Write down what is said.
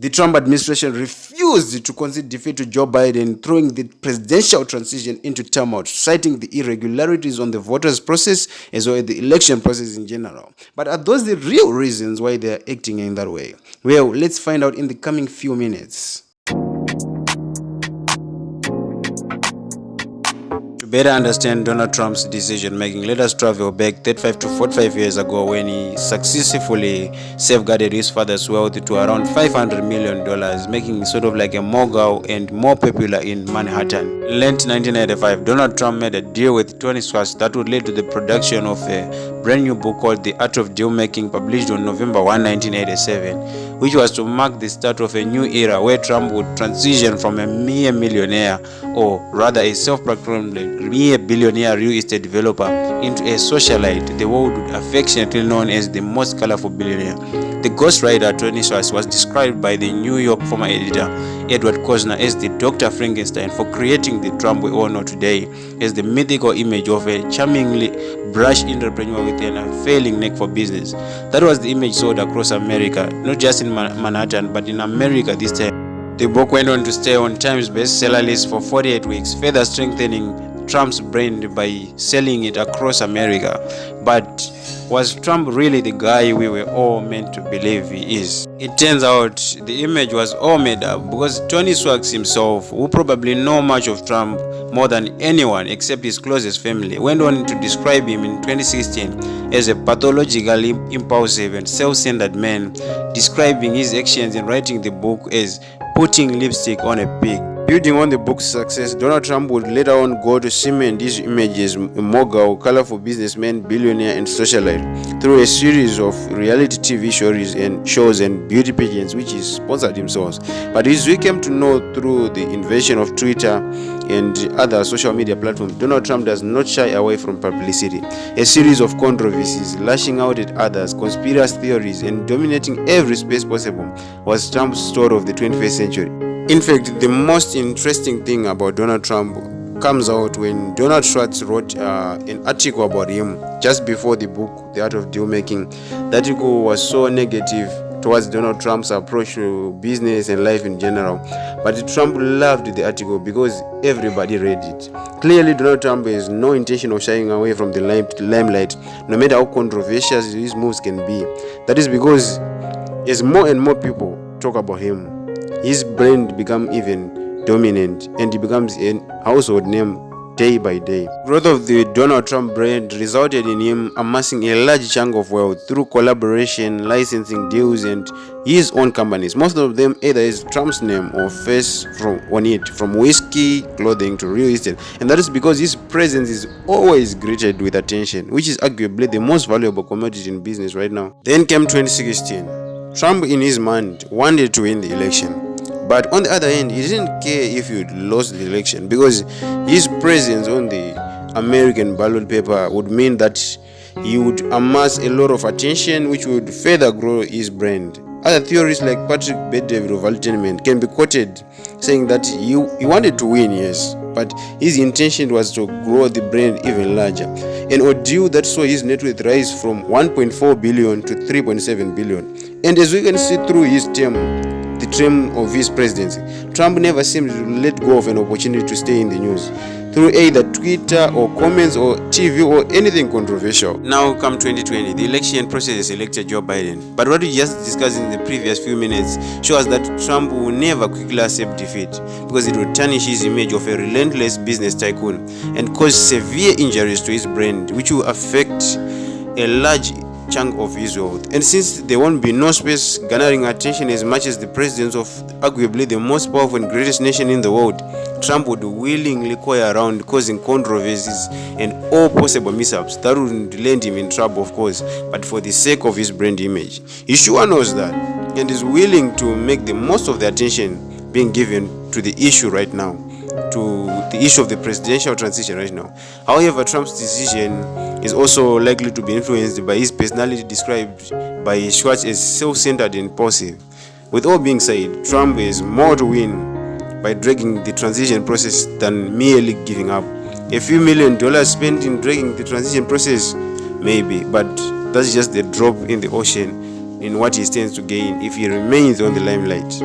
The Trump administration refused to concede defeat to Joe Biden, throwing the presidential transition into turmoil, citing the irregularities on the voters' process as well as the election process in general. But are those the real reasons why they are acting in that way? Well, let's find out in the coming few minutes. To better understand Donald Trump's decision making, let us travel back 35 to 45 years ago when he successfully safeguarded his father's wealth to around $500 million, making him sort of like a mogul and more popular in Manhattan. In late 1995, Donald Trump made a deal with Tony Schwartz that would lead to the production of a brand new book called The Art of Deal Making, published on November 1, 1987, which was to mark the start of a new era where Trump would transition from a mere millionaire, or rather a self-proclaimed mere billionaire real estate developer, into a socialite the world would affectionately known as the most colorful billionaire. The ghostwriter Tony Schwartz was described by the New York former editor Edward Cosner as the Dr. Frankenstein for creating the Trump we all know today as the mythical image of a charmingly brash entrepreneur with an unfailing neck for business. That was the image sold across America, not just in Manhattan, but in America this time. The book went on to stay on Times bestseller list for 48 weeks, further strengthening Trump's brand by selling it across America. But was Trump really the guy we were all meant to believe he is? It turns out the image was all made up, because Tony Schwartz himself, who probably know much of Trump more than anyone except his closest family, went on to describe him in 2016 as a pathologically impulsive and self-centered man, describing his actions in writing the book as putting lipstick on a pig. Building on the book's success, Donald Trump would later on go to cement his image as a mogul, colorful businessman, billionaire, and socialite through a series of reality TV shows and beauty pageants which he sponsored himself. But as we came to know through the invention of Twitter and other social media platforms, Donald Trump does not shy away from publicity. A series of controversies, lashing out at others, conspiracy theories, and dominating every space possible was Trump's story of the 21st century. In fact, the most interesting thing about Donald Trump comes out when Donald Schwartz wrote an article about him just before the book, The Art of Deal Making. The article was so negative towards Donald Trump's approach to business and life in general. But Trump loved the article because everybody read it. Clearly, Donald Trump has no intention of shying away from the limelight, no matter how controversial his moves can be. That is because as more and more people talk about him, his brand becomes even dominant and he becomes a household name day by day. Growth of the Donald Trump brand resulted in him amassing a large chunk of wealth through collaboration, licensing deals, and his own companies. Most of them either is Trump's name or face on it, from whiskey, clothing to real estate. And that is because his presence is always greeted with attention, which is arguably the most valuable commodity in business right now. Then came 2016. Trump, in his mind, wanted to win the election. But on the other hand, he didn't care if he lost the election, because his presence on the American ballot paper would mean that he would amass a lot of attention, which would further grow his brand. Other theories like Patrick Bet-David of Entertainment can be quoted saying that he wanted to win, yes, but his intention was to grow the brand even larger. An ordeal that saw his net worth rise from 1.4 billion to 3.7 billion. And as we can see through his the term of his presidency, Trump never seemed to let go of an opportunity to stay in the news through either Twitter or comments or TV or anything controversial. Now come 2020, the election process elected Joe Biden. But what we just discussed in the previous few minutes shows that Trump will never quickly accept defeat, because it will tarnish his image of a relentless business tycoon and cause severe injuries to his brand, which will affect a large chunk of his wealth. And since there won't be no space garnering attention as much as the presidents of arguably the most powerful and greatest nation in the world, Trump would willingly coy around, causing controversies and all possible mishaps that would land him in trouble, of course, but for the sake of his brand image. He sure knows that and is willing to make the most of the attention being given to the issue right now, to the issue of the presidential transition right now. However, Trump's decision is also likely to be influenced by his personality, described by Schwartz as self-centered and impulsive. With all being said, Trump is more to win by dragging the transition process than merely giving up. A few $1 million spent in dragging the transition process, maybe, but that's just the drop in the ocean in what he stands to gain if he remains on the limelight.